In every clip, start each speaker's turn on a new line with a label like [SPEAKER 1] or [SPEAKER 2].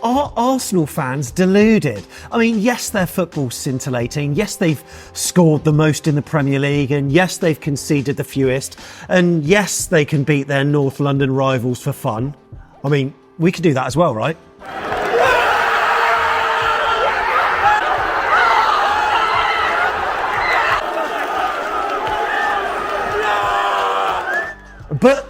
[SPEAKER 1] Are Arsenal fans deluded? I mean, yes, their football's scintillating. Yes, they've scored the most in the Premier League. And yes, they've conceded the fewest. And yes, they can beat their North London rivals for fun. I mean, we could do that as well, right? But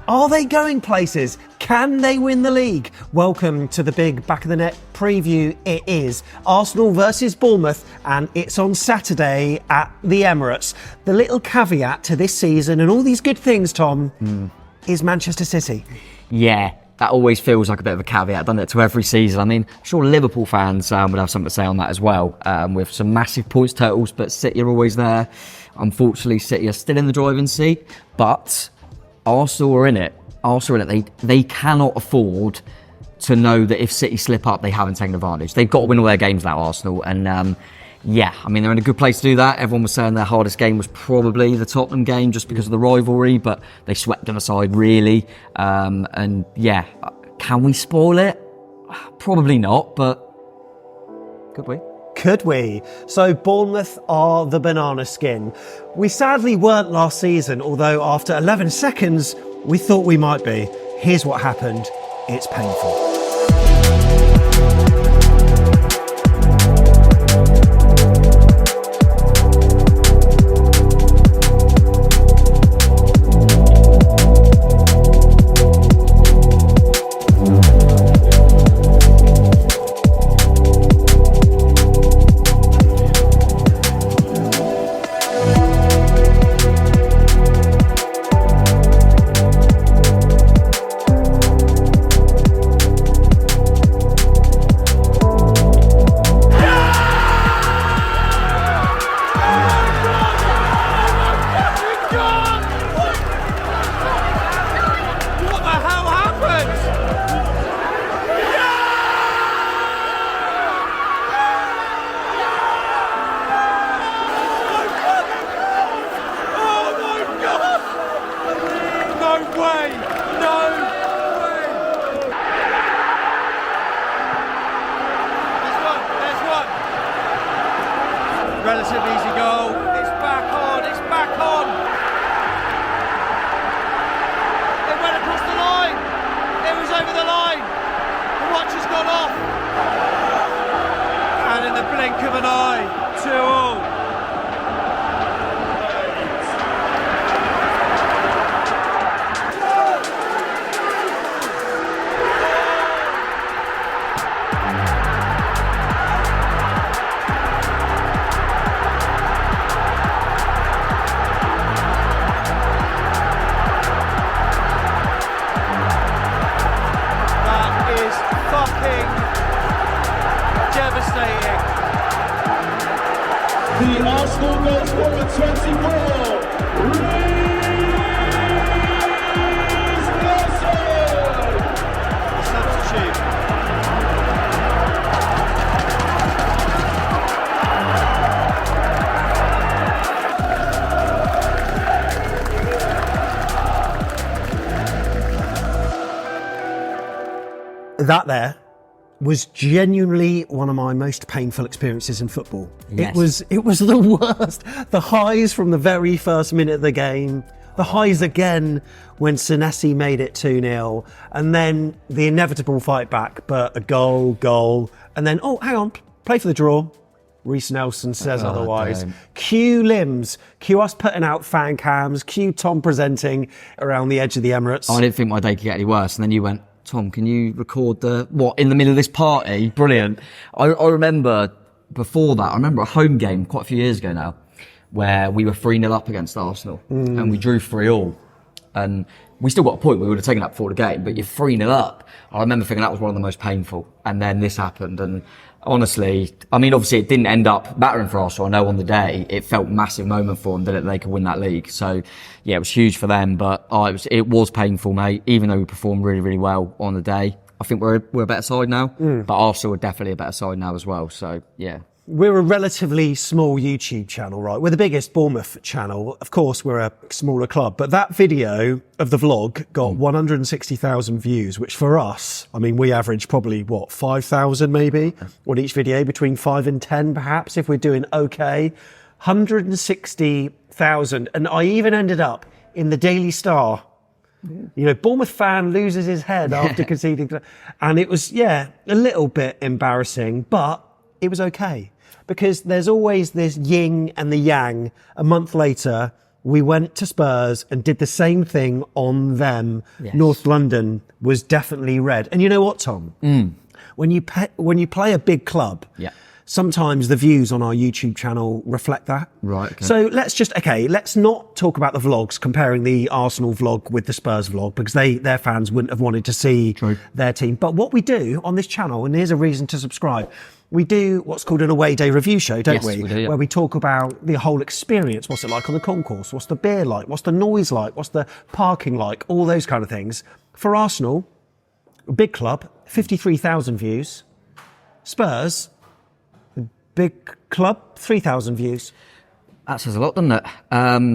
[SPEAKER 1] are they going places? Can they win the league? Welcome to the big back of the net preview. It is Arsenal versus Bournemouth, and it's on Saturday at the Emirates. The little caveat to this season and all these good things, Tom, is Manchester City.
[SPEAKER 2] Yeah, that always feels like a bit of a caveat, doesn't it, to every season? I mean, I'm sure Liverpool fans would have something to say on that as well, with some massive points totals, but City are always there. Unfortunately, City are still in the driving seat, but Arsenal are in it. They cannot afford to know that if City slip up, they haven't taken advantage. They've got to win all their games now, Arsenal. And yeah, I mean, they're in a good place to do that. Everyone was saying their hardest game was probably the Tottenham game just because of the rivalry, but they swept them aside, really. And yeah, can we spoil it? Probably not, but could we?
[SPEAKER 1] Could we? So Bournemouth are the banana skin. We sadly weren't last season, although after 11 seconds, we thought we might be. Here's what happened. It's painful.
[SPEAKER 3] Relatively easy goal. It's back on. It's back on. It went across the line. It was over the line. The watch has gone off. And in the blink of an eye, 2-2. Devastating.
[SPEAKER 4] The Arsenal goal scorer 24.
[SPEAKER 3] Substitute.
[SPEAKER 1] That there was genuinely one of my most painful experiences in football.
[SPEAKER 2] Yes.
[SPEAKER 1] It was the worst. The highs from the very first minute of the game, the highs again when Senesi made it 2-0, and then the inevitable fight back, but a goal, and then, oh, hang on, play for the draw. Reece Nelson says otherwise.
[SPEAKER 2] Damn.
[SPEAKER 1] Cue limbs, cue us putting out fan cams, cue Tom presenting around the edge of the Emirates.
[SPEAKER 2] I didn't think my day could get any worse, and then you went, Tom, can you record in the middle of this party? Brilliant. I remember before that, I remember a home game quite a few years ago now, where we were 3-0 up against Arsenal and we drew 3-3. And we still got a point. We would have taken that before the game, but you're 3-0 up. I remember thinking that was one of the most painful. And then this happened. And honestly, I mean, obviously it didn't end up battering for Arsenal. I know on the day it felt a massive moment for them that they could win that league. So yeah, it was huge for them, but it was painful, mate, even though we performed really, really well on the day. I think we're a better side now, but Arsenal are definitely a better side now as well. So yeah,
[SPEAKER 1] We're a relatively small YouTube channel, right? We're the biggest Bournemouth channel. Of course, we're a smaller club, but that video of the vlog got 160,000 views, which for us, I mean, we average probably, 5,000 maybe on each video, between 5 and 10 perhaps, if we're doing okay. 160,000. And I even ended up in the Daily Star. You know, Bournemouth fan loses his head after conceding. And it was, a little bit embarrassing, but it was okay. Because there's always this yin and the yang. A month later, we went to Spurs and did the same thing on them. Yes. North London was definitely red. And you know what, Tom? When you play a big club, sometimes the views on our YouTube channel reflect that.
[SPEAKER 2] Right. Okay.
[SPEAKER 1] So let's not talk about the vlogs, comparing the Arsenal vlog with the Spurs vlog, because their fans wouldn't have wanted to see their team. But what we do on this channel, and here's a reason to subscribe, we do what's called an away day review show, don't we?
[SPEAKER 2] We do, yeah.
[SPEAKER 1] Where we talk about the whole experience. What's it like on the concourse? What's the beer like? What's the noise like? What's the parking like? All those kind of things. For Arsenal, a big club, 53,000 views. Spurs, big club, 3,000 views.
[SPEAKER 2] That says a lot, doesn't it?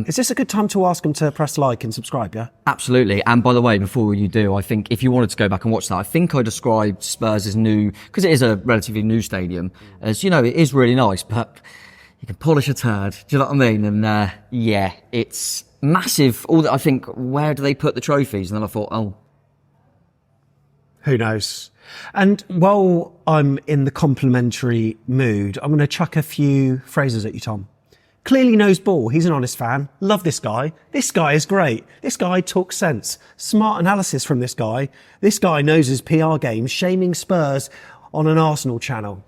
[SPEAKER 1] Is this a good time to ask them to press like and subscribe, yeah?
[SPEAKER 2] Absolutely. And by the way, before you do, I think if you wanted to go back and watch that, I think I described Spurs' new, because it is a relatively new stadium, as, you know, it is really nice, but you can polish a turd. Do you know what I mean? And it's massive. I think, where do they put the trophies? And then I thought,
[SPEAKER 1] who knows? And while I'm in the complimentary mood, I'm going to chuck a few phrases at you, Tom. Clearly knows ball. He's an honest fan. Love this guy. This guy is great. This guy talks sense. Smart analysis from this guy. This guy knows his PR game, shaming Spurs on an Arsenal channel.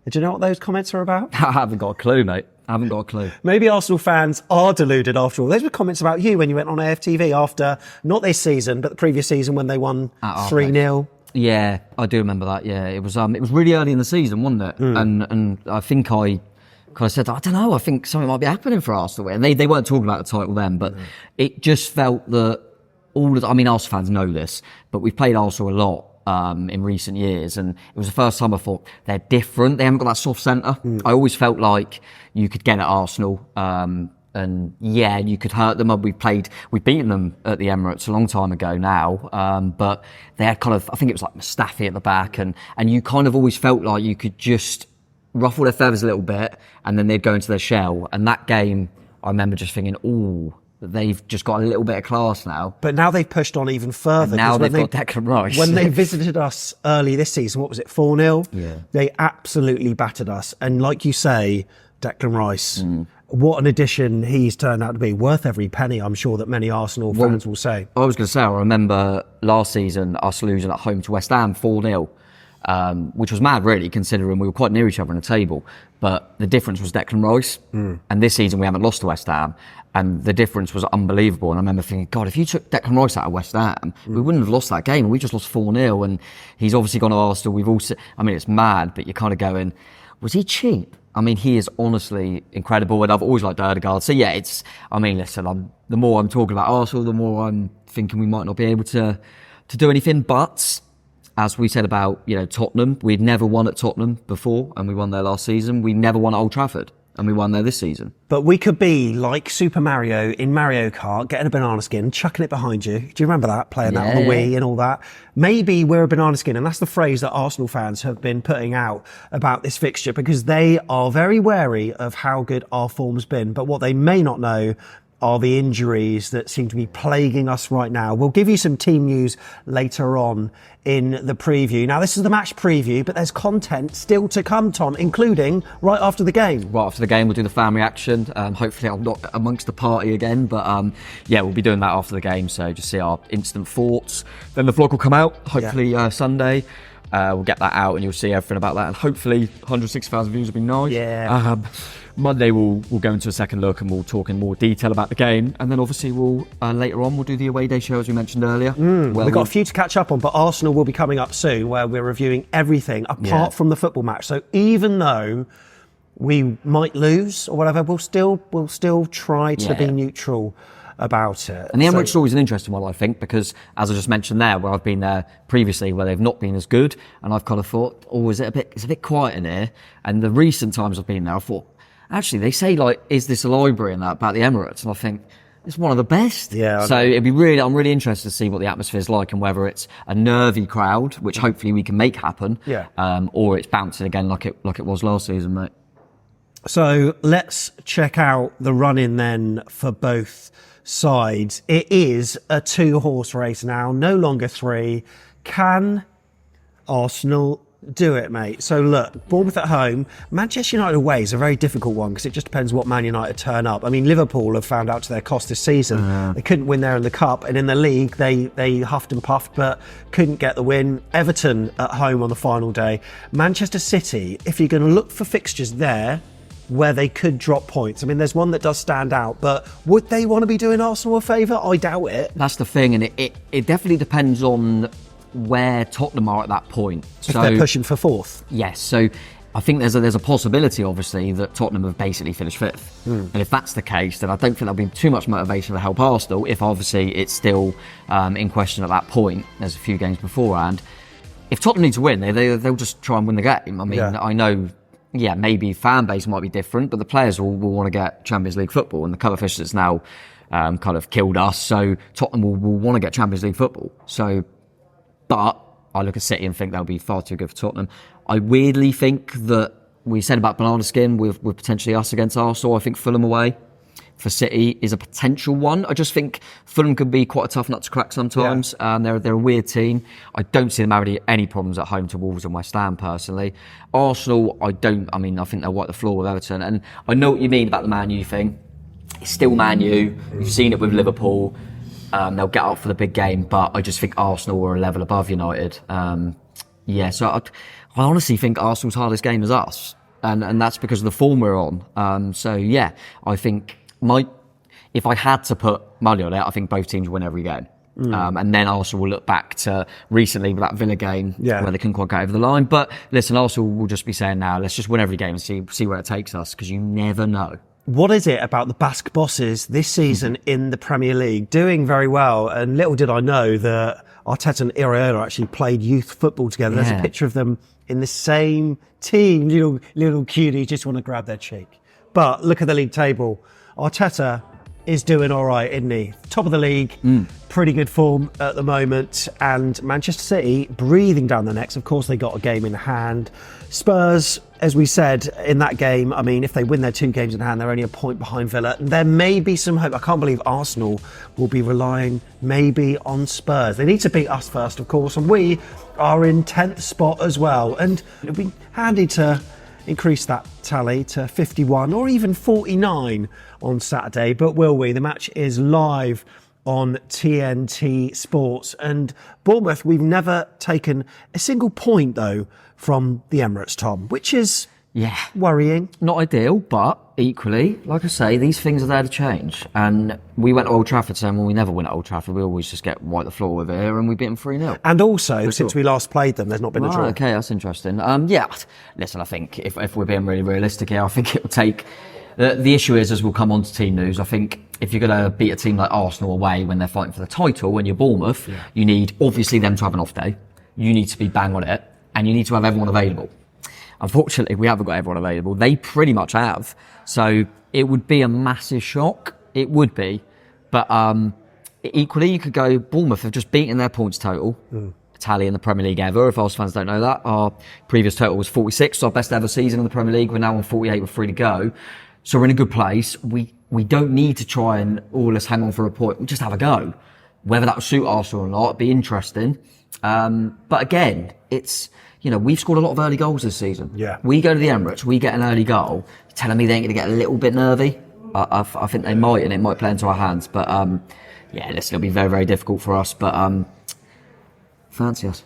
[SPEAKER 1] Do you know what those comments are about?
[SPEAKER 2] I haven't got a clue, mate. I haven't got a clue.
[SPEAKER 1] Maybe Arsenal fans are deluded after all. Those were comments about you when you went on AFTV after, not this season, but the previous season when they won 3-0.
[SPEAKER 2] Yeah, I do remember that. Yeah, it was really early in the season, wasn't it? And I think I kind of said, I don't know, I think something might be happening for Arsenal. And they weren't talking about the title then, but it just felt that Arsenal fans know this, but we've played Arsenal a lot in recent years, and it was the first time I thought they're different. They haven't got that soft centre. I always felt like you could get at Arsenal, and you could hurt them. We've beaten them at the Emirates a long time ago now, but they had kind of, I think it was like Mustafi at the back, and you kind of always felt like you could just ruffle their feathers a little bit, and then they'd go into their shell. And that game, I remember just thinking, they've just got a little bit of class now.
[SPEAKER 1] But now they've pushed on even further.
[SPEAKER 2] And now they've got Declan Rice.
[SPEAKER 1] When they visited us early this season, what was it, 4-0?
[SPEAKER 2] Yeah.
[SPEAKER 1] They absolutely battered us. And like you say, Declan Rice, what an addition he's turned out to be. Worth every penny, I'm sure that many Arsenal fans will say.
[SPEAKER 2] I was going to say, I remember last season us losing at home to West Ham 4-0. Which was mad, really, considering we were quite near each other on the table. But the difference was Declan Rice. And this season we haven't lost to West Ham. And the difference was unbelievable. And I remember thinking, God, if you took Declan Rice out of West Ham, we wouldn't have lost that game. We just lost 4-0. And he's obviously gone to Arsenal. It's mad, but you're kind of going, was he cheap? I mean, he is honestly incredible. And I've always liked Odegaard. So yeah, listen, the more I'm talking about Arsenal, the more I'm thinking we might not be able to do anything. But as we said about, Tottenham, we'd never won at Tottenham before, and we won there last season. We never won at Old Trafford, and we won there this season.
[SPEAKER 1] But we could be like Super Mario in Mario Kart, getting a banana skin, chucking it behind you. Do you remember that? Playing that on the Wii and all that. Maybe we're a banana skin, and that's the phrase that Arsenal fans have been putting out about this fixture, because they are very wary of how good our form's been. But what they may not know are the injuries that seem to be plaguing us right now. We'll give you some team news later on in the preview. Now, this is the match preview, but there's content still to come, Tom, including right after the game.
[SPEAKER 2] Right after the game, we'll do the fan reaction. Hopefully I'm not amongst the party again, but we'll be doing that after the game, so just see our instant thoughts. Then the vlog will come out, hopefully Sunday. We'll get that out and you'll see everything about that, and hopefully 106,000 views will be nice.
[SPEAKER 1] Yeah.
[SPEAKER 2] Monday we'll go into a second look and we'll talk in more detail about the game, and then obviously we'll later on we'll do the away day show as we mentioned earlier.
[SPEAKER 1] We've got a few to catch up on, but Arsenal will be coming up soon, where we're reviewing everything apart from the football match. So even though we might lose or whatever, we'll still try to be neutral about it.
[SPEAKER 2] And the Emirates is always an interesting one, I think, because as I just mentioned there, where I've been there previously, where they've not been as good, and I've kind of thought, oh, it's a bit quiet in here. And the recent times I've been there, I thought, actually, they say, like, is this a library and that about the Emirates? And I think it's one of the best.
[SPEAKER 1] Yeah.
[SPEAKER 2] So I'm really interested to see what the atmosphere is like and whether it's a nervy crowd, which hopefully we can make happen, or it's bouncing again like it was last season, mate.
[SPEAKER 1] So let's check out the run-in then for both sides. It is a 2-horse race now, no longer 3. Can Arsenal do it, mate? So look, Bournemouth at home, Manchester United away is a very difficult one because it just depends what Man United turn up. I mean, Liverpool have found out to their cost this season. They couldn't win there in the Cup, and in the league they huffed and puffed but couldn't get the win. Everton at home on the final day. Manchester City, if you're going to look for fixtures there where they could drop points, I mean, there's one that does stand out, but would they want to be doing Arsenal a favour? I doubt it.
[SPEAKER 2] That's the thing, and it definitely depends on where Tottenham are at that point.
[SPEAKER 1] If they're pushing for 4th.
[SPEAKER 2] Yes, so I think there's a possibility, obviously, that Tottenham have basically finished 5th. And if that's the case, then I don't think there'll be too much motivation to help Arsenal if obviously it's still in question at that point. There's a few games beforehand. If Tottenham need to win, they'll just try and win the game. I mean, I know, maybe fan base might be different, but the players will want to get Champions League football, and the cover fish that's now kind of killed us. So Tottenham will want to get Champions League football. But I look at City and think they'll be far too good for Tottenham. I weirdly think that we said about banana skin with potentially us against Arsenal. I think Fulham away for City is a potential one. I just think Fulham can be quite a tough nut to crack sometimes. They're a weird team. I don't see them having any problems at home to Wolves and West Ham personally. Arsenal, I think they'll wipe the floor with Everton. And I know what you mean about the Man U thing. It's still Man U. You've seen it with Liverpool. They'll get up for the big game, but I just think Arsenal were a level above United. So I honestly think Arsenal's hardest game is us, and that's because of the form we're on. I think if I had to put money on it, I think both teams win every game. And then Arsenal will look back to recently with that Villa game where they couldn't quite get over the line. But listen, Arsenal will just be saying now, let's just win every game and see where it takes us, because you never know.
[SPEAKER 1] What is it about the Basque bosses this season in the Premier League doing very well? And little did I know that Arteta and Iraola actually played youth football together. There's a picture of them in the same team. Little cuties just want to grab their cheek. But look at the league table. Arteta is doing all right, isn't he? Top of the league, pretty good form at the moment. And Manchester City breathing down their necks. Of course, they got a game in hand. Spurs, as we said in that game, I mean, if they win their 2 games in hand, they're only a point behind Villa. There may be some hope. I can't believe Arsenal will be relying maybe on Spurs. They need to beat us first, of course, and we are in 10th spot as well. And it'll be handy to increase that tally to 51 or even 49 on Saturday. But will we? The match is live on TNT Sports. And Bournemouth, we've never taken a single point, though, from the Emirates, Tom, which is worrying.
[SPEAKER 2] Not ideal, but equally, like I say, these things are there to change. And we went to Old Trafford saying, well, we never win at Old Trafford. We always just get wiped the floor with it, and we beat them 3-0.
[SPEAKER 1] And also, since we last played them, there's not been a draw.
[SPEAKER 2] Okay, that's interesting. Listen, I think if we're being really realistic here, I think it will take... The issue is, as we'll come on to team news, I think if you're going to beat a team like Arsenal away when they're fighting for the title, when you're Bournemouth, you need, obviously, them to have an off day. You need to be bang on it, and you need to have everyone available. Unfortunately, we haven't got everyone available. They pretty much have. So it would be a massive shock. It would be. But equally, you could go, Bournemouth have just beaten their points total. Tally in the Premier League ever. If Arsenal fans don't know that, our previous total was 46, so our best ever season in the Premier League. We're now on 48 with 3 to go. So we're in a good place. We don't need to try and, let's hang on for a point. We'll just have a go. Whether that will suit Arsenal or not, it'd be interesting. But again, it's, we've scored a lot of early goals this season.
[SPEAKER 1] Yeah.
[SPEAKER 2] We go to the Emirates, we get an early goal. You're telling me they ain't going to get a little bit nervy? I think they might, and it might play into our hands. But, listen, it'll be very, very difficult for us. But, fancy us.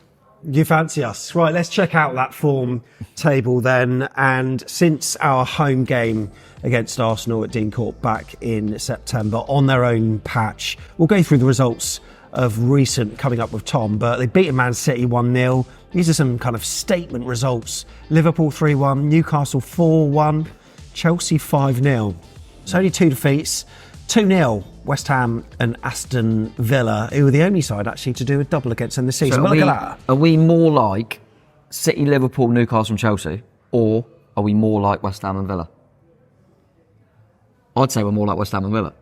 [SPEAKER 1] You fancy us. Right, let's check out that form table then. And since our home game against Arsenal at Dean Court back in September on their own patch, we'll go through the results of recent coming up with Tom. But they beat Man City 1-0. These are some kind of statement results. Liverpool 3-1, Newcastle 4-1, Chelsea 5-0. It's only 2 defeats. 2-0 West Ham and Aston Villa, who were the only side actually to do a double against them this season.
[SPEAKER 2] So
[SPEAKER 1] But look at that.
[SPEAKER 2] are we more like City, Liverpool, Newcastle and Chelsea, or are we more like West Ham and Villa? I'd say we're more like West Ham and Villa.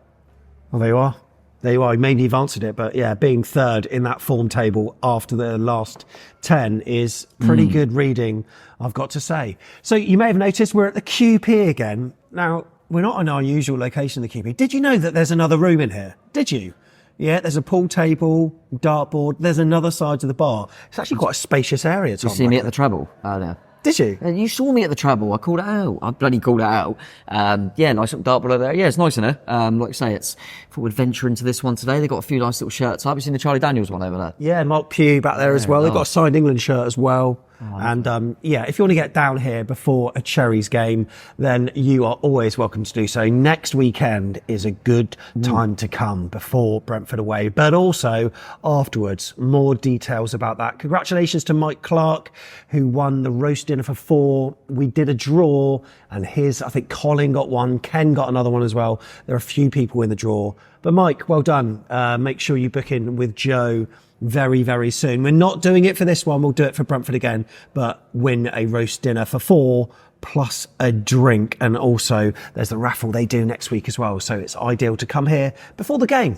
[SPEAKER 1] Well, there you are. There you are. Maybe you've answered it, but yeah, being third in that form table after the last 10 is pretty good reading, I've got to say. So you may have noticed we're at the QP again. Now, we're not in our usual location, the QP. Did you know that there's another room in here? Did you? Yeah, there's a pool table, dartboard. There's another side to the bar. It's actually quite a spacious area, Tom.
[SPEAKER 2] You see me at the treble earlier.
[SPEAKER 1] Did you?
[SPEAKER 2] You saw me at the treble. I called it out. I bloody called it out. Yeah, nice little dartboard over there. Yeah, it's nice in there. Like I say, I thought we'd venture into this one today. They've got a few nice little shirts. Have you seen the Charlie Daniels one over there?
[SPEAKER 1] Yeah, Mark Pugh back there as well. They've got a signed England shirt as well. And yeah, if you want to get down here before a Cherries game, then you are always welcome to do so. Next weekend is a good time to come before Brentford away, but also afterwards. More details about that. Congratulations to Mike Clark, who won the roast dinner for 4. We did a draw, and I think Colin got one, Ken got another one as well. There are a few people in the draw. But Mike, well done. Make sure you book in with Joe very, very soon. We're not doing it for this one. We'll do it for Brentford again, but win a roast dinner for 4 plus a drink. And also there's the raffle they do next week as well. So it's ideal to come here before the game.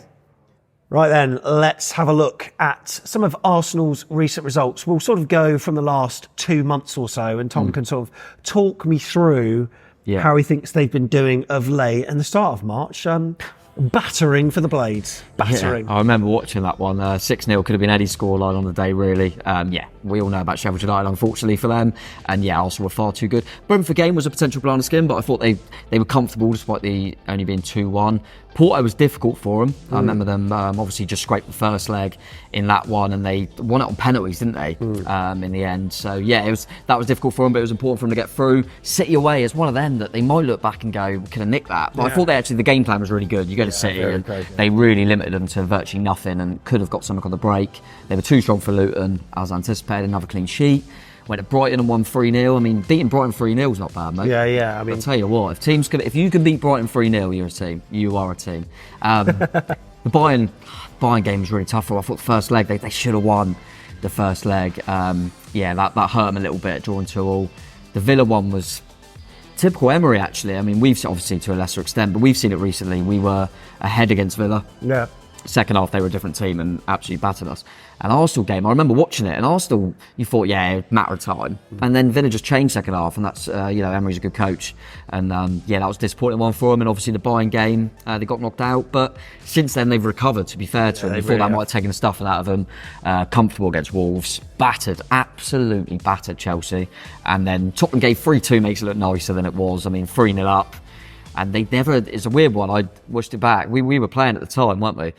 [SPEAKER 1] Right then, let's have a look at some of Arsenal's recent results. We'll sort of go from the last 2 months or so, and Tom can sort of talk me through how he thinks they've been doing of late. And the start of March, battering for the Blades. Battering.
[SPEAKER 2] Yeah, I remember watching that one. 6-0 could have been Eddie's scoreline on the day, really. Yeah, we all know about Sheffield United, unfortunately for them. And yeah, Arsenal were far too good. Brentford game was a potential blind skin, but I thought they were comfortable despite the only being 2-1. Porto was difficult for them. I remember them obviously just scraped the first leg in that one, and they won it on penalties, didn't they? In the end. So yeah, that was difficult for them, but it was important for them to get through. City away is one of them that they might look back and go, we could have nicked that. But I thought the game plan was really good. You go to City and they really limited them to virtually nothing and could have got something on the break. They were too strong for Luton, as anticipated. Another clean sheet. Went to Brighton and won 3-0. I mean, beating Brighton 3-0 is not bad, mate.
[SPEAKER 1] Yeah. I mean,
[SPEAKER 2] I'll tell you what, if you can beat Brighton 3-0, you're a team. You are a team. The Bayern game was really tough for them. I thought the first leg, they should have won the first leg. Yeah, that hurt them a little bit, drawing 2-2. The Villa one was typical Emery, actually. I mean, we've obviously to a lesser extent, but we've seen it recently. We were ahead against Villa.
[SPEAKER 1] Yeah.
[SPEAKER 2] Second half, they were a different team and absolutely battered us. An Arsenal game, I remember watching it, and Arsenal, you thought, matter of time. And then Villa just changed second half, and that's, Emery's a good coach. And that was a disappointing one for him. And obviously the Bayern game, they got knocked out. But since then, they've recovered, to be fair to them. They thought that might have taken the stuffing out of them. Comfortable against Wolves. Absolutely battered Chelsea. And then Tottenham gave 3-2, makes it look nicer than it was. I mean, 3-0 up. And it's a weird one. I watched it back. We were playing at the time, weren't we?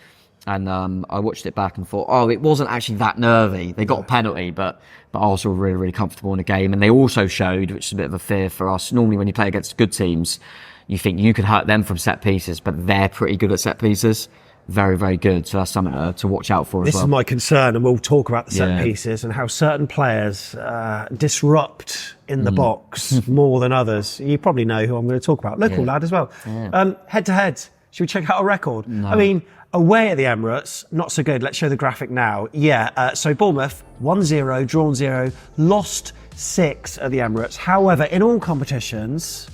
[SPEAKER 2] And I watched it back and thought, it wasn't actually that nervy. They got a penalty, but Arsenal were really, really comfortable in the game. And they also showed, which is a bit of a fear for us, normally when you play against good teams, you think you could hurt them from set pieces, but they're pretty good at set pieces. Very, very good. So that's something to watch out for as well.
[SPEAKER 1] This is my concern, and we'll talk about the set pieces and how certain players disrupt in the box more than others. You probably know who I'm going to talk about. Local lad as well. Yeah. Head to head. Should we check out a record?
[SPEAKER 2] No.
[SPEAKER 1] I mean, away at the Emirates, not so good. Let's show the graphic now. Yeah, so Bournemouth, 1-0, drawn 0, lost 6 at the Emirates. However, in all competitions,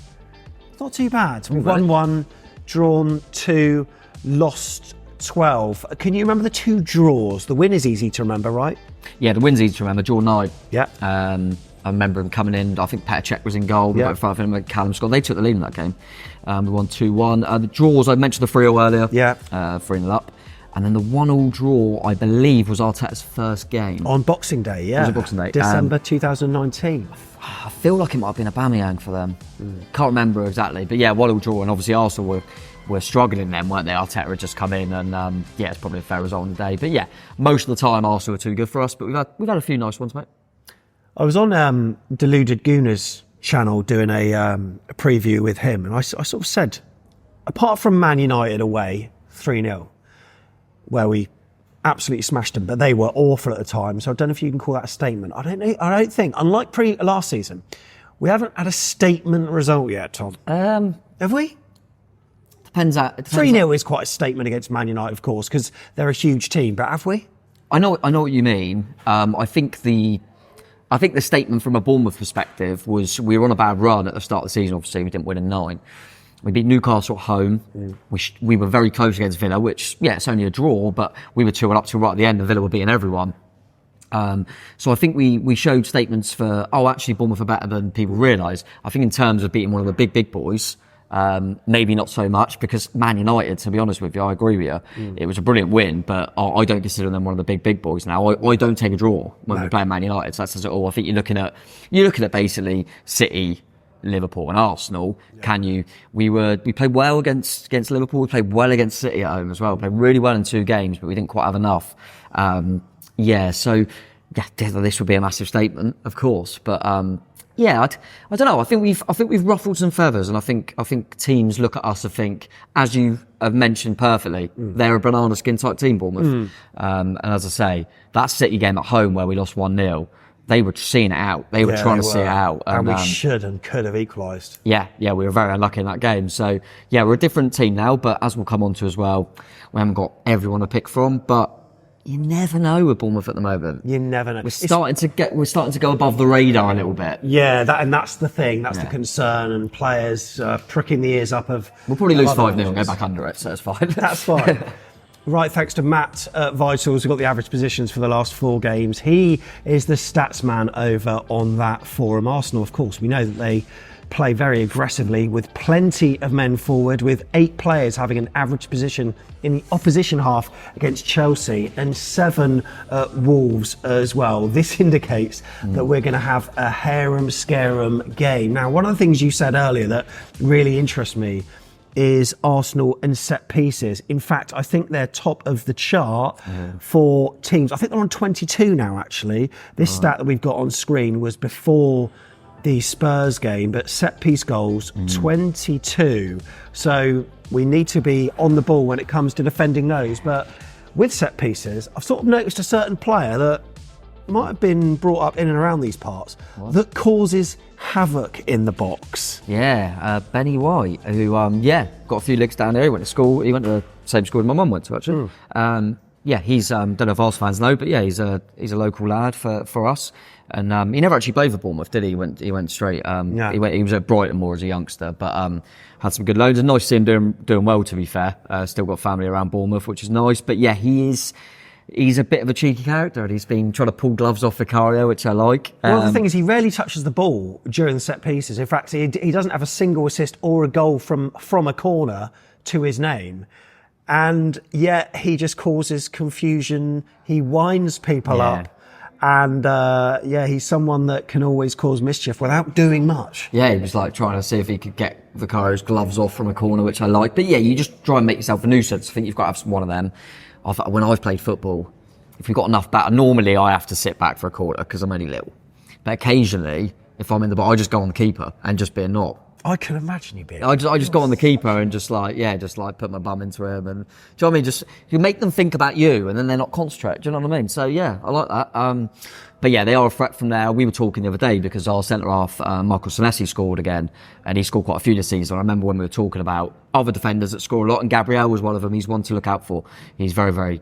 [SPEAKER 1] not too bad. We've won 1, drawn 2, lost 12. Can you remember the 2 draws? The win is easy to remember, right?
[SPEAKER 2] Yeah, the win's easy to remember. Draw 9.
[SPEAKER 1] Yeah.
[SPEAKER 2] I remember him coming in. I think Petr Cech was in goal. We both felt him. Callum scored. They took the lead in that game. We won 2-1. The draws, I mentioned the 3-0 earlier. Yeah. 3-0 up. And then the 1-1 draw, I believe, was Arteta's first game.
[SPEAKER 1] On Boxing Day, yeah.
[SPEAKER 2] It was a Boxing Day.
[SPEAKER 1] December 2019.
[SPEAKER 2] I feel like it might have been Aubameyang for them. Can't remember exactly. But yeah, 1-1 draw. And obviously Arsenal were struggling then, weren't they? Arteta had just come in and it's probably a fair result on the day. But yeah, most of the time Arsenal were too good for us. But we've had a few nice ones, mate.
[SPEAKER 1] I was on Deluded Gooners channel doing a preview with him, and I sort of said, apart from Man United away 3-0, where we absolutely smashed them, but they were awful at the time. So I don't know if you can call that a statement. I don't know. I don't think, unlike last season, we haven't had a statement result yet, Tom. Have we?
[SPEAKER 2] Depends.
[SPEAKER 1] 3-0 is quite a statement against Man United, of course, because they're a huge team. But have we?
[SPEAKER 2] I know what you mean. I think the statement from a Bournemouth perspective was we were on a bad run at the start of the season. Obviously, we didn't win in 9. We beat Newcastle at home. We were very close against Villa, which, yeah, it's only a draw, but we were 2-1 up to right at the end, and Villa were beating everyone. So I think we showed statements for, actually Bournemouth are better than people realise. I think in terms of beating one of the big boys, maybe not so much, because Man United, to be honest with you, I agree with you. It was a brilliant win, but I don't consider them one of the big boys now. I don't take a draw when we play Man United, so that says it all. I think you're looking at basically City, Liverpool and Arsenal. We played well against Liverpool, we played well against City at home as well. We played really well in 2 games, but we didn't quite have enough. This would be a massive statement, of course, but I don't know. I think we've ruffled some feathers, and I think teams look at us and think, as you have mentioned perfectly, they're a banana skin type team, Bournemouth. And as I say, that City game at home where we lost 1-0, they were seeing it out. They were trying to see it out.
[SPEAKER 1] And we should and could have equalised.
[SPEAKER 2] Yeah, we were very unlucky in that game. So, yeah, we're a different team now, but as we'll come on to as well, we haven't got everyone to pick from, but you never know with Bournemouth at the moment.
[SPEAKER 1] You never know.
[SPEAKER 2] We're starting to go above the radar a little bit.
[SPEAKER 1] Yeah, that's the thing. That's the concern, and players pricking the ears up of...
[SPEAKER 2] We'll probably lose 5-0 and go back under it, so it's fine.
[SPEAKER 1] That's fine. Right, thanks to Matt Vitals, who got the average positions for the last 4 games. He is the stats man over on that forum. Arsenal, of course, we know that they play very aggressively with plenty of men forward, with 8 players having an average position in the opposition half against Chelsea, and 7 Wolves as well. This indicates that we're going to have a harem-scarum game. Now, one of the things you said earlier that really interests me is Arsenal and set pieces. In fact, I think they're top of the chart for teams. I think they're on 22 now, actually. This stat that we've got on screen was before the Spurs game, but set piece goals, 22. So we need to be on the ball when it comes to defending those. But with set pieces, I've sort of noticed a certain player that might have been brought up in and around these parts that causes havoc in the box.
[SPEAKER 2] Yeah, Benny White, who got a few legs down there. He went to school. He went to the same school my mum went to, actually. He's don't know if Arsenal fans know, but yeah, he's a local lad for us. And he never actually played for Bournemouth, did he? He went straight. He was at Brighton more as a youngster, but had some good loans. And nice to see him doing well, to be fair. Still got family around Bournemouth, which is nice. But yeah, he's a bit of a cheeky character, and he's been trying to pull gloves off Vicario, which I like.
[SPEAKER 1] Well, the thing is, he rarely touches the ball during the set pieces. In fact, he doesn't have a single assist or a goal from a corner to his name. And yet he just causes confusion. He winds people up. And he's someone that can always cause mischief without doing much.
[SPEAKER 2] Yeah, he was like trying to see if he could get Vicario's gloves off from a corner, which I like. But yeah, you just try and make yourself a nuisance. I think you've got to have one of them. When I've played football, if we've got enough back, normally I have to sit back for a quarter because I'm only little. But occasionally, if I'm in the box, I just go on the keeper and just be a knob.
[SPEAKER 1] I can imagine you being.
[SPEAKER 2] I just go on the keeper and just put my bum into him, and do you know what I mean? Just you make them think about you, and then they're not concentrate. Do you know what I mean? So yeah, I like that. But yeah, they are a threat from there. We were talking the other day because our centre half, Michael Senesi, scored again, and he scored quite a few this season. I remember when we were talking about other defenders that score a lot, and Gabriel was one of them. He's one to look out for. He's very, very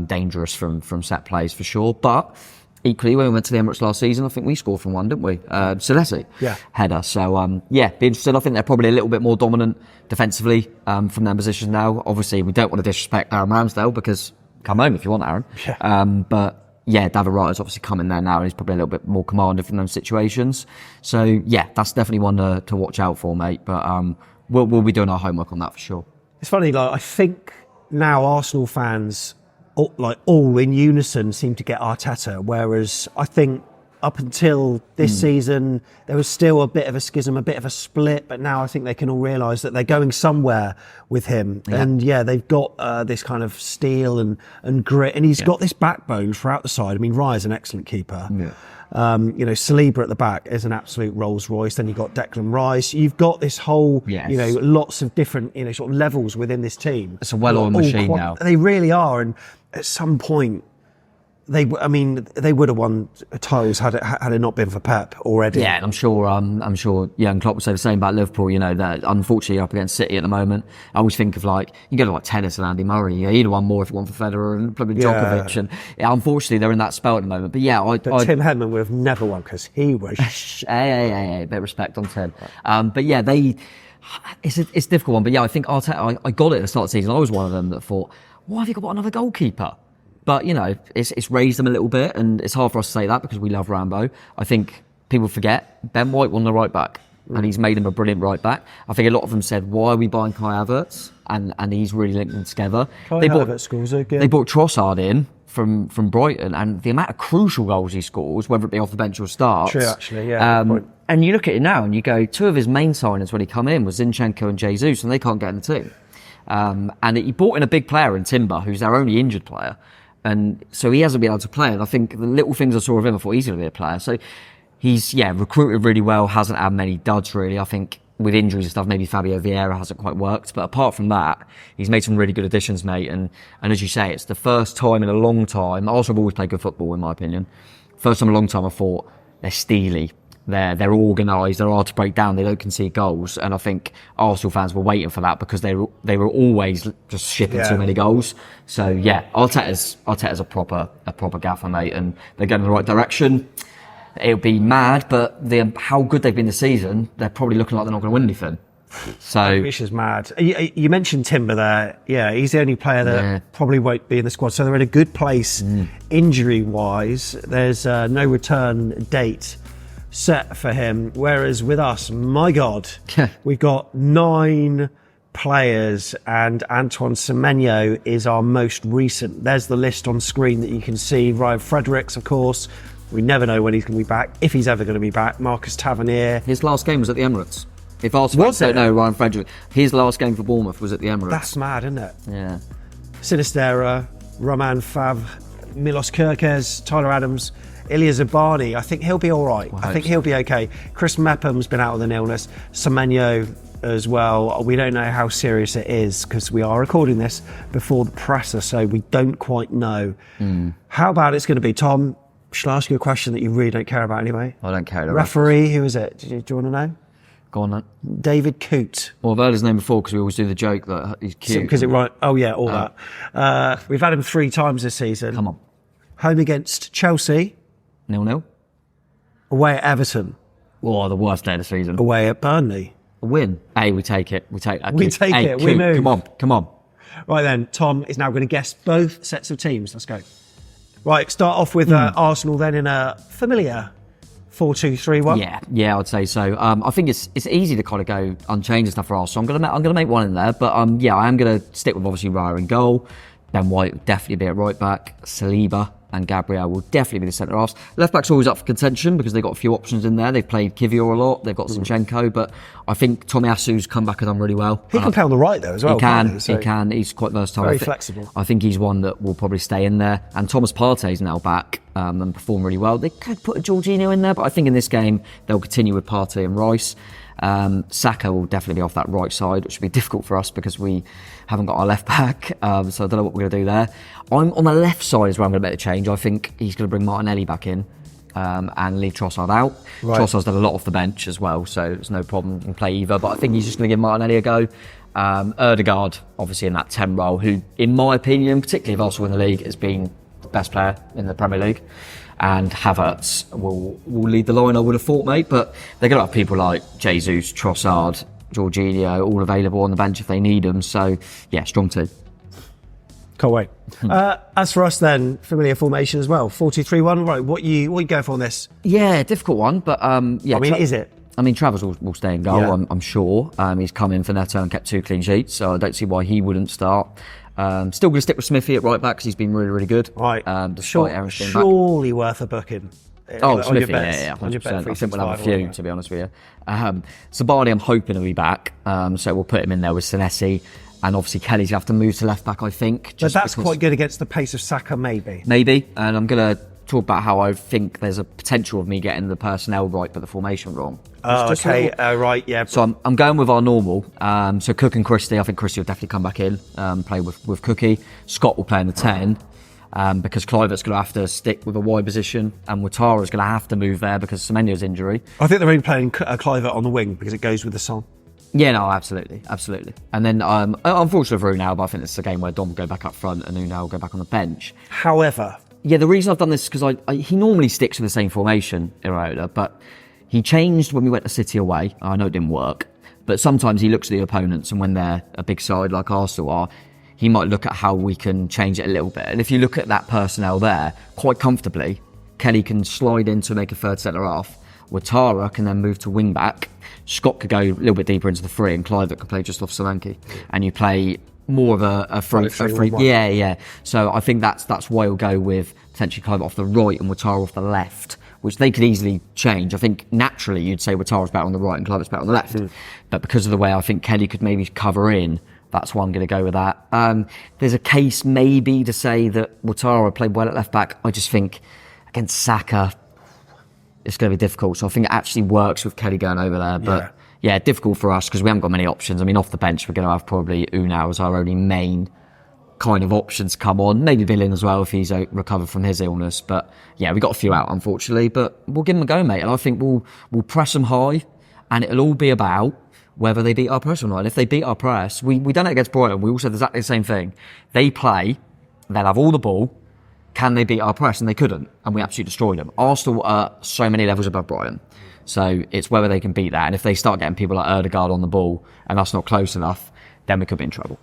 [SPEAKER 2] dangerous from set plays for sure, but. Equally, when we went to the Emirates last season, I think we scored from one, didn't we? Senesi, header. So, be interested. I think they're probably a little bit more dominant defensively from their positions now. Obviously, we don't want to disrespect Aaron Ramsdale because come home if you want, Aaron.
[SPEAKER 1] Yeah.
[SPEAKER 2] But yeah, David Wright's obviously come in there now, and he's probably a little bit more commanding from those situations. So yeah, that's definitely one to watch out for, mate. But we'll be doing our homework on that for sure.
[SPEAKER 1] It's funny, like I think now Arsenal fans. All in unison seem to get Arteta, whereas I think up until this season there was still a bit of a schism, a bit of a split, but now I think they can all realise that they're going somewhere with him. And they've got this kind of steel and grit, and he's got this backbone throughout the side. I mean, Raya's an excellent keeper. Saliba at the back is an absolute Rolls Royce. Then you've got Declan Rice. You've got this whole, lots of different, sort of levels within this team.
[SPEAKER 2] It's a well-oiled machine now.
[SPEAKER 1] They really are. And at some point, they would have won titles had it not been for Pep already.
[SPEAKER 2] Yeah, and I'm sure Jurgen Klopp would say the same about Liverpool. You know, that unfortunately up against City at the moment. I always think of you go to tennis and Andy Murray. He'd have won more if it won for Federer and probably Djokovic. And unfortunately, they're in that spell at the moment. But yeah,
[SPEAKER 1] Tim Henman would have never won because he was.
[SPEAKER 2] Hey, bit of respect on Tim. But yeah, it's a difficult one. But yeah, I think Arteta, I got it at the start of the season. I was one of them that thought, why have you got another goalkeeper? But, you know, it's raised them a little bit, and it's hard for us to say that because we love Rambo. I think people forget Ben White won the right back, and he's made him a brilliant right back. I think a lot of them said, why are we buying Kai Havertz? And he's really linked them together.
[SPEAKER 1] Havertz scores again.
[SPEAKER 2] They brought Trossard in from Brighton, and the amount of crucial goals he scores, whether it be off the bench or starts.
[SPEAKER 1] True, actually, yeah.
[SPEAKER 2] And you look at it now, and you go, two of his main signings when he come in was Zinchenko and Jesus, and they can't get in the team. And he brought in a big player in Timber, who's their only injured player. And so he hasn't been able to play. And I think the little things I saw of him, I thought he's going to be a player. So he's, recruited really well, hasn't had many duds really. I think with injuries and stuff, maybe Fabio Vieira hasn't quite worked. But apart from that, he's made some really good additions, mate. And as you say, it's the first time in a long time. Arsenal have always played good football, in my opinion. First time in a long time I thought they're steely. They're organised, they're hard to break down, they don't concede goals. And I think Arsenal fans were waiting for that because they were always just shipping too many goals. So yeah, Arteta's a proper gaffer, mate, and they're going in the right direction. It'll be mad, but how good they've been this season, they're probably looking like they're not going to win anything. So
[SPEAKER 1] which is mad. You mentioned Timber there. Yeah, he's the only player that probably won't be in the squad. So they're in a good place injury-wise. There's no return date set for him, whereas with us, my God, we've got 9 players and Antoine Semenyo is our most recent. There's the list on screen that you can see. Ryan Fredericks, of course, we never know when he's going to be back, if he's ever going to be back. Marcus Tavernier.
[SPEAKER 2] His last game was at the Emirates. If Arsenal don't know, Ryan Fredericks, his last game for Bournemouth was at the Emirates.
[SPEAKER 1] That's mad, isn't it?
[SPEAKER 2] Yeah.
[SPEAKER 1] Sinistera, Roman Fav, Milos Kerkez, Tyler Adams, Ilya Zabani. I think he'll be all right. I think he'll be okay. Chris Mepham's been out with an illness. Semenyo as well. We don't know how serious it is because we are recording this before the presser, so we don't quite know how bad it's going to be. Tom, shall I ask you a question that you really don't care about anyway?
[SPEAKER 2] I don't care.
[SPEAKER 1] Referee, who is it? Do you want to know?
[SPEAKER 2] Go on, then.
[SPEAKER 1] David Coote.
[SPEAKER 2] Well, I've heard his name before because we always do the joke that he's cute.
[SPEAKER 1] Because that. We've had him 3 times this season.
[SPEAKER 2] Come on.
[SPEAKER 1] Home against Chelsea.
[SPEAKER 2] 0-0.
[SPEAKER 1] Away at Everton.
[SPEAKER 2] Oh, the worst day of the season.
[SPEAKER 1] Away at Burnley.
[SPEAKER 2] A win. Hey, we take it. We take
[SPEAKER 1] it. We move.
[SPEAKER 2] Come on.
[SPEAKER 1] Right then, Tom is now going to guess both sets of teams. Let's go. Right, start off with Arsenal then in a familiar 4-2-3-1.
[SPEAKER 2] Yeah, I'd say so. I think it's easy to kind of go unchanged and stuff for Arsenal. I'm gonna make one in there, but I am gonna stick with obviously Raya in goal. Ben White will definitely be at right back. Saliba and Gabriel will definitely be the centre halves. Left back's always up for contention because they've got a few options in there. They've played Kivior a lot. They've got Zinchenko, but I think Tomiyasu's come back and done really well.
[SPEAKER 1] He can play on the right though as well.
[SPEAKER 2] He can. He's quite versatile.
[SPEAKER 1] Very flexible.
[SPEAKER 2] I think he's one that will probably stay in there. And Thomas Partey's now back and performed really well. They could put a Jorginho in there, but I think in this game they'll continue with Partey and Rice. Saka will definitely be off that right side, which will be difficult for us because we haven't got our left back, so I don't know what we're going to do there. I'm on the left side is where I'm going to make the change. I think he's going to bring Martinelli back in and leave Trossard out. Right. Trossard's done a lot off the bench as well, so there's no problem in play either, but I think he's just going to give Martinelli a go. Odegaard, obviously in that 10 role, who, in my opinion, particularly if Arsenal win the league, has been the best player in the Premier League. And Havertz will lead the line, I would have thought, mate. But they're going to have people like Jesus, Trossard, Jorginho, all available on the bench if they need them. So, yeah, strong team.
[SPEAKER 1] Can't wait. As for us then, familiar formation as well, 4-2-3-1. Right, what you go for on this?
[SPEAKER 2] Yeah, difficult one, but
[SPEAKER 1] is it?
[SPEAKER 2] I mean, Travers will stay in goal, yeah. I'm sure. He's come in for Neto and kept 2 clean sheets, so I don't see why he wouldn't start. Still going to stick with Smithy at right back because he's been really, really good.
[SPEAKER 1] Right.
[SPEAKER 2] Despite Aaron's being
[SPEAKER 1] surely worth a booking.
[SPEAKER 2] Smithy, yeah, 100%. I think we'll have a few, to be honest with you. Sabani, I'm hoping he'll be back, so we'll put him in there with Senesi. And obviously Kelly's going to have to move to left back, I think.
[SPEAKER 1] But that's quite good against the pace of Saka, maybe.
[SPEAKER 2] Maybe, and I'm going to talk about how I think there's a potential of me getting the personnel right but the formation wrong.
[SPEAKER 1] Okay, right, yeah.
[SPEAKER 2] So I'm going with our normal. So Cook and Christie, I think Christie will definitely come back in, play with Cookie. Scott will play in the 10. because Kluivert's going to have to stick with a wide position, and Ouattara's going to have to move there because of Semenyo's injury.
[SPEAKER 1] I think they're only playing Kluivert on the wing because it goes with the song.
[SPEAKER 2] Yeah, no, absolutely. And then, unfortunately for Unai, but I think it's a game where Dom will go back up front and Unai will go back on the bench.
[SPEAKER 1] However,
[SPEAKER 2] yeah, the reason I've done this is because he normally sticks with the same formation, Iraola, but he changed when we went to City away. I know it didn't work, but sometimes he looks at the opponents, and when they're a big side like Arsenal are, he might look at how we can change it a little bit. And if you look at that personnel there, quite comfortably, Kelly can slide in to make a third centre-half. Ouattara can then move to wing-back. Scott could go a little bit deeper into the free, and Kluivert can play just off Solanke. And you play more of a free. Yeah. So I think that's why he'll go with potentially Kluivert off the right and Ouattara off the left, which they could easily change. I think naturally you'd say Ouattara's better on the right and Kluivert's better on the left. But because of the way I think Kelly could maybe cover in, that's why I'm going to go with that. There's a case maybe to say that Ouattara played well at left back. I just think against Saka, it's going to be difficult. So I think it actually works with Kelly going over there. But yeah difficult for us because we haven't got many options. I mean, off the bench, we're going to have probably Unai as our only main kind of options come on. Maybe Billin as well if he's recovered from his illness. But yeah, we got a few out, unfortunately. But we'll give them a go, mate. And I think we'll press them high, and it'll all be about whether they beat our press or not. And if they beat our press, we done it against Brighton. We all said exactly the same thing. They play, they'll have all the ball. Can they beat our press? And they couldn't. And we absolutely destroyed them. Arsenal are so many levels above Brighton. So it's whether they can beat that. And if they start getting people like Erdegaard on the ball and that's not close enough, then we could be in trouble.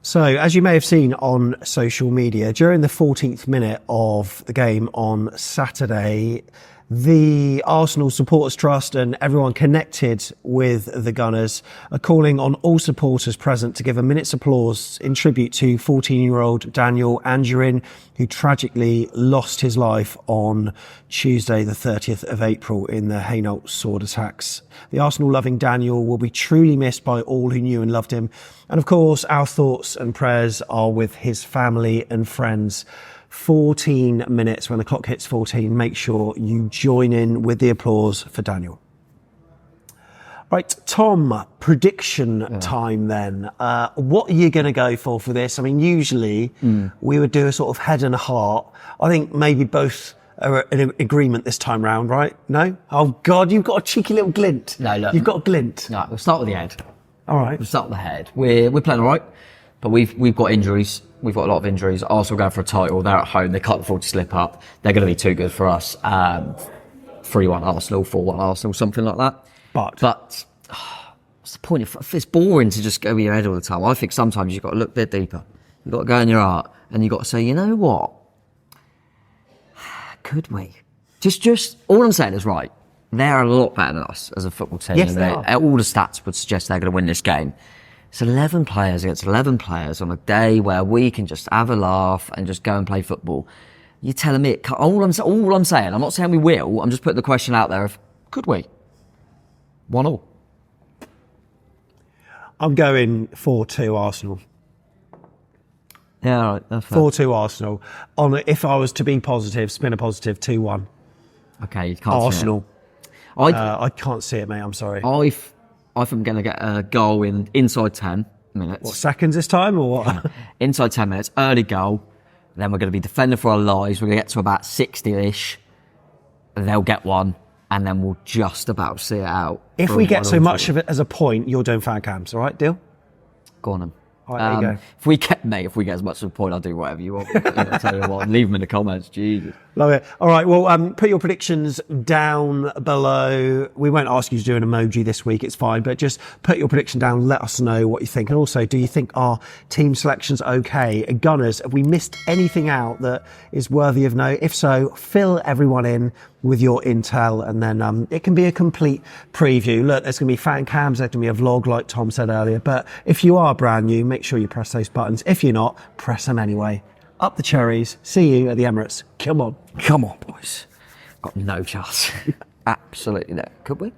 [SPEAKER 1] So, as you may have seen on social media, during the 14th minute of the game on Saturday, the Arsenal Supporters Trust and everyone connected with the Gunners are calling on all supporters present to give a minute's applause in tribute to 14-year-old Daniel Angerin, who tragically lost his life on Tuesday, the 30th of April in the Hainault sword attacks. The Arsenal-loving Daniel will be truly missed by all who knew and loved him. And of course, our thoughts and prayers are with his family and friends. 14 minutes, when the clock hits 14, make sure you join in with the applause for Daniel. Right, Tom, prediction time then. What are you going to go for this? I mean, usually we would do a sort of head and heart. I think maybe both are in agreement this time round, right? No? Oh, God, you've got a cheeky little glint.
[SPEAKER 2] No, look.
[SPEAKER 1] You've got a glint.
[SPEAKER 2] No, we'll start with the head.
[SPEAKER 1] All right.
[SPEAKER 2] We'll start with the head. We're playing all right, but we've got injuries. We've got a lot of injuries. Arsenal going for a title. They're at home. They can't afford to slip up. They're going to be too good for us. 3-1 Arsenal, 4-1 Arsenal, something like that. But what's the point? If it's boring to just go with your head all the time. I think sometimes you've got to look a bit deeper. You've got to go in your heart, and you've got to say, you know what? Could we? Just all I'm saying is right. They're a lot better than us as a football team.
[SPEAKER 1] Yes, they are.
[SPEAKER 2] All the stats would suggest they're going to win this game. It's 11 players against 11 players on a day where we can just have a laugh and just go and play football. You're telling me, all I'm saying, I'm not saying we will, I'm just putting the question out there of, could we? 1-1.
[SPEAKER 1] I'm going 4-2 Arsenal.
[SPEAKER 2] Yeah, all right. That's
[SPEAKER 1] 4-2 Arsenal. If I was to be positive, spin a positive, 2-1.
[SPEAKER 2] Okay, you can't
[SPEAKER 1] Arsenal.
[SPEAKER 2] See it.
[SPEAKER 1] I can't see it, mate. I'm sorry.
[SPEAKER 2] I think I'm going to get a goal inside 10 minutes.
[SPEAKER 1] What, seconds this time or what?
[SPEAKER 2] Yeah. Inside 10 minutes, early goal. Then we're going to be defending for our lives. We're going to get to about 60-ish. They'll get one. And then we'll just about see it out.
[SPEAKER 1] If we get so much of it as a point, you're doing fan cams. All right, deal?
[SPEAKER 2] Go on then.
[SPEAKER 1] All right, there you go.
[SPEAKER 2] If we get as much of a point, I'll do whatever you want. I'll tell you what, leave them in the comments. Jesus.
[SPEAKER 1] Love it. All right, well, put your predictions down below. We won't ask you to do an emoji this week, it's fine, but just put your prediction down, let us know what you think. And also, do you think our team selection's okay? Gunners, have we missed anything out that is worthy of note? If so, fill everyone in with your intel, and then it can be a complete preview. Look, there's going to be fan cams, there's going to be a vlog like Tom said earlier, but if you are brand new, make sure you press those buttons. If you're not, press them anyway. Up the cherries. See you at the Emirates. Come on.
[SPEAKER 2] Come on, boys. Got no chance. Absolutely no. Could we?